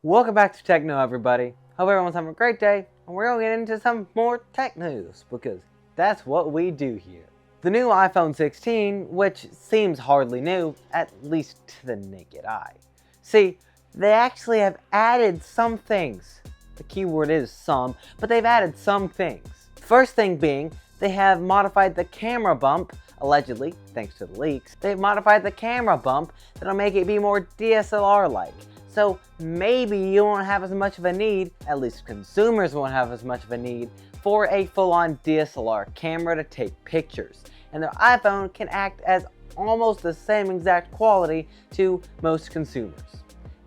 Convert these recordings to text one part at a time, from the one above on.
Welcome back to TechKnow, everybody. Hope everyone's having a great day, and we're going to get into some more tech news, because that's what we do here. The new iPhone 16, which seems hardly new, at least to the naked eye. See, they actually have added some things. The keyword is some, but they've added some things. First thing being, they have modified the camera bump, allegedly, thanks to the leaks. They've modified the camera bump that'll make it be more DSLR-like. So maybe you won't have as much of a need, at least consumers won't have as much of a need, for a full-on DSLR camera to take pictures. And their iPhone can act as almost the same exact quality to most consumers.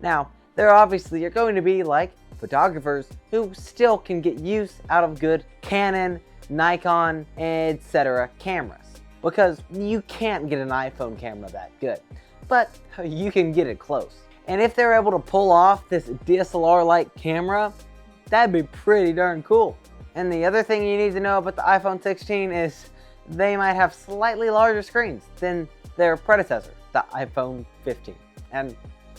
Now, there obviously are going to be like photographers who still can get use out of good Canon, Nikon, etc. cameras. Because you can't get an iPhone camera that good, but you can get it close. And if they're able to pull off this DSLR-like camera, that'd be pretty darn cool. And the other thing you need to know about the iPhone 16 is they might have slightly larger screens than their predecessor, the iPhone 15. And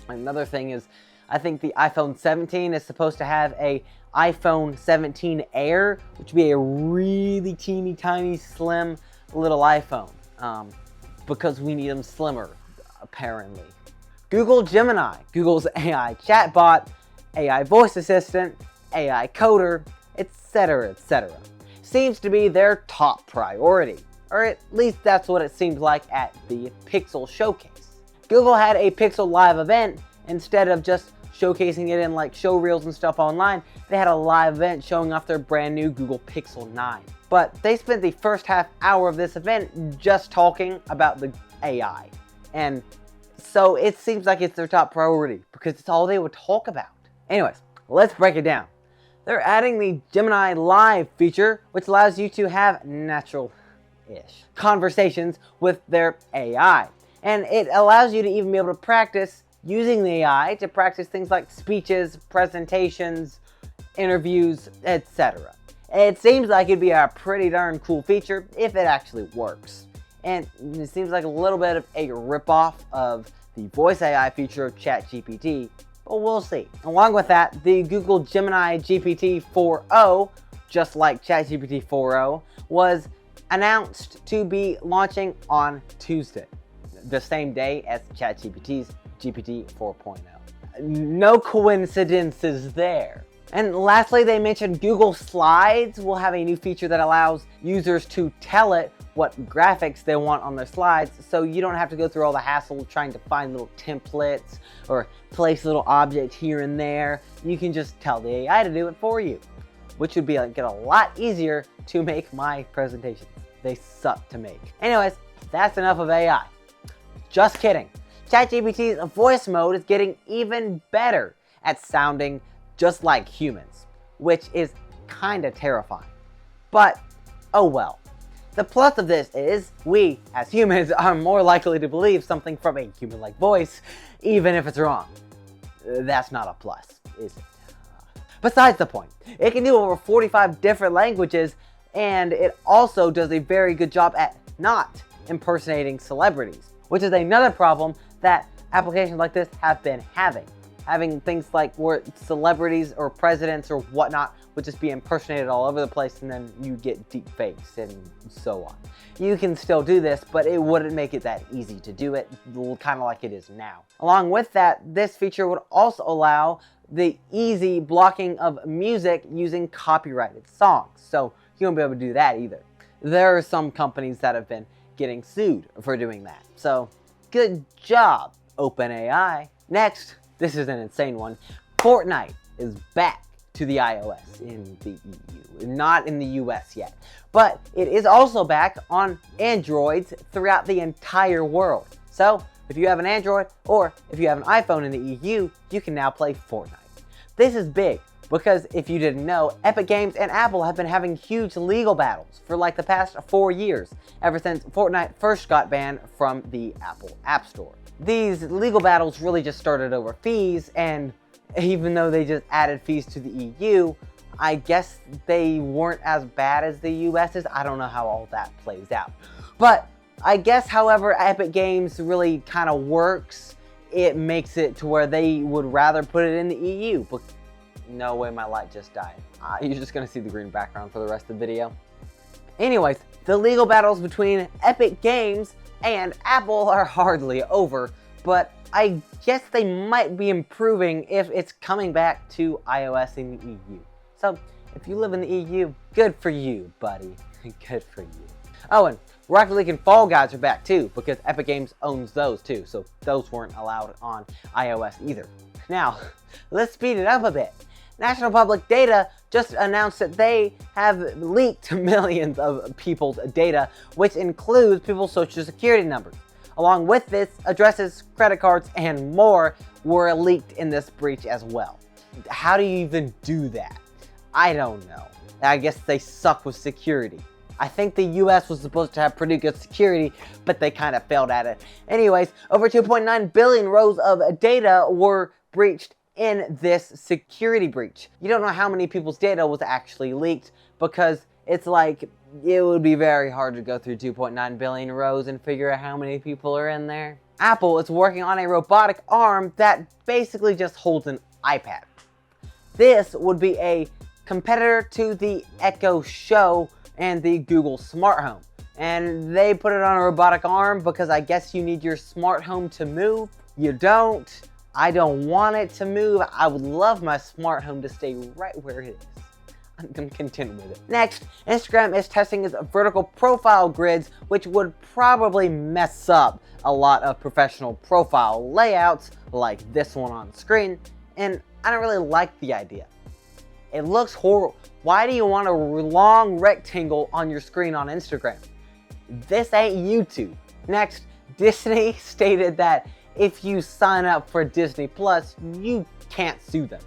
another thing is, I think the iPhone 17 is supposed to have a iPhone 17 Air, which would be a really teeny tiny slim little iPhone, because we need them slimmer, apparently. Google Gemini, Google's AI chatbot, AI voice assistant, AI coder, etc., seems to be their top priority, or at least that's what it seemed like at the Pixel showcase. Google had a Pixel Live event. Instead of just showcasing it in like show reels and stuff online, they had a live event showing off their brand new Google Pixel 9. But they spent the first half hour of this event just talking about the AI. And so it seems like it's their top priority because it's all they would talk about. Anyways, let's break it down. They're adding the Gemini Live feature, which allows you to have natural-ish conversations with their AI. And it allows you to even be able to practice using the AI to practice things like speeches, presentations, interviews, etc. It seems like it'd be a pretty darn cool feature if it actually works. And it seems like a little bit of a ripoff of the voice AI feature of ChatGPT, but we'll see. Along with that, the Google Gemini GPT 4o, just like ChatGPT 4o, was announced to be launching on Tuesday, the same day as ChatGPT's GPT 4.0. No coincidences there. And lastly, they mentioned Google Slides will have a new feature that allows users to tell it what graphics they want on their slides, so you don't have to go through all the hassle of trying to find little templates or place little objects here and there. You can just tell the AI to do it for you, which would be get a lot easier to make my presentations. They suck to make. Anyways, that's enough of AI. Just kidding. ChatGPT's voice mode is getting even better at sounding just like humans, which is kind of terrifying. But, oh well. The plus of this is we, as humans, are more likely to believe something from a human-like voice, even if it's wrong. That's not a plus, is it? Besides the point, it can do over 45 different languages, and it also does a very good job at not impersonating celebrities, which is another problem that applications like this have been having. Having things like where celebrities or presidents or whatnot would just be impersonated all over the place, and then you get deep fakes and so on. You can still do this, but it wouldn't make it that easy to do it, kind of like it is now. Along with that, this feature would also allow the easy blocking of music using copyrighted songs, so you won't be able to do that either. There are some companies that have been getting sued for doing that, so good job, OpenAI. Next, this is an insane one. Fortnite is back to the iOS in the EU, not in the US yet. But it is also back on Androids throughout the entire world. So if you have an Android or if you have an iPhone in the EU, you can now play Fortnite. This is big because if you didn't know, Epic Games and Apple have been having huge legal battles for like the past 4 years, ever since Fortnite first got banned from the Apple App Store. These legal battles really just started over fees, and even though they just added fees to the EU, I guess they weren't as bad as the US's. I don't know how all that plays out. But I guess however Epic Games really kind of works it makes it to where they would rather put it in the EU. But no way, my light just died. You're just gonna see the green background for the rest of the video. Anyways, the legal battles between Epic Games and Apple are hardly over, but I guess they might be improving if it's coming back to iOS in the EU. So if you live in the EU, good for you, buddy. Good for you. Oh, and Rocket League and Fall Guys are back too, because Epic Games owns those too, so those weren't allowed on iOS either. Now, let's speed it up a bit. National Public Data just announced that they have leaked millions of people's data, which includes people's social security numbers. Along with this, addresses, credit cards, and more were leaked in this breach as well. How do you even do that? I don't know. I guess they suck with security. I think the US was supposed to have pretty good security, but they kind of failed at it. Anyways, over 2.9 billion rows of data were breached in this security breach. You don't know how many people's data was actually leaked, because it's like, it would be very hard to go through 2.9 billion rows and figure out how many people are in there. Apple is working on a robotic arm that basically just holds an iPad. This would be a competitor to the Echo Show and the Google Smart Home. And they put it on a robotic arm because I guess you need your smart home to move. You don't. I don't want it to move. I would love my smart home to stay right where it is. I'm going to continue with it. Next, Instagram is testing its vertical profile grids, which would probably mess up a lot of professional profile layouts like this one on screen, and I don't really like the idea. It looks horrible. Why do you want a long rectangle on your screen on Instagram? This ain't YouTube. Next, Disney stated that if you sign up for Disney Plus, you can't sue them.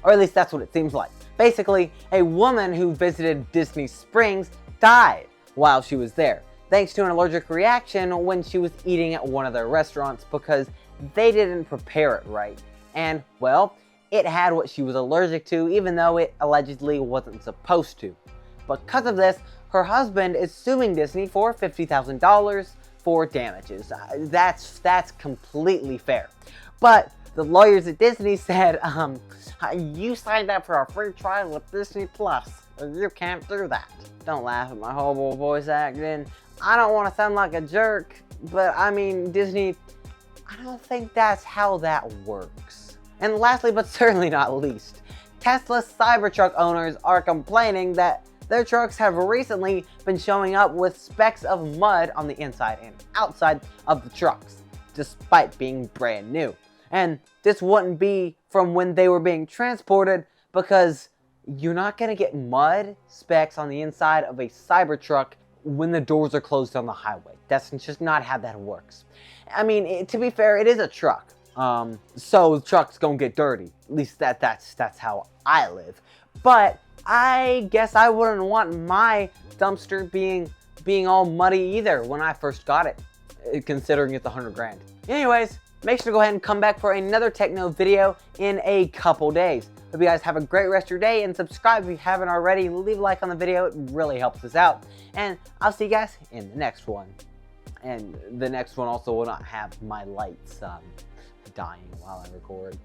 Or at least that's what it seems like. Basically, a woman who visited Disney Springs died while she was there, thanks to an allergic reaction when she was eating at one of their restaurants because they didn't prepare it right. And, well, it had what she was allergic to, even though it allegedly wasn't supposed to. Because of this, her husband is suing Disney for $50,000 for damages. That's completely fair. But the lawyers at Disney said, you signed up for a free trial with Disney Plus. You can't do that. Don't laugh at my horrible voice acting. I don't want to sound like a jerk, but I mean, Disney, I don't think that's how that works. And lastly, but certainly not least, Tesla Cybertruck owners are complaining that their trucks have recently been showing up with specks of mud on the inside and outside of the trucks, despite being brand new. And this wouldn't be from when they were being transported, because you're not going to get mud specks on the inside of a Cybertruck when the doors are closed on the highway. That's just not how that works. I mean, to be fair, it is a truck. So the truck's gonna get dirty. At least that's how I live. But I guess I wouldn't want my dumpster being all muddy either when I first got it, considering it's 100 grand. Anyways, make sure to go ahead and come back for another TechKnow video in a couple days. Hope you guys have a great rest of your day, and subscribe if you haven't already. Leave a like on the video, it really helps us out. And I'll see you guys in the next one. And the next one also will not have my lights dying while I record.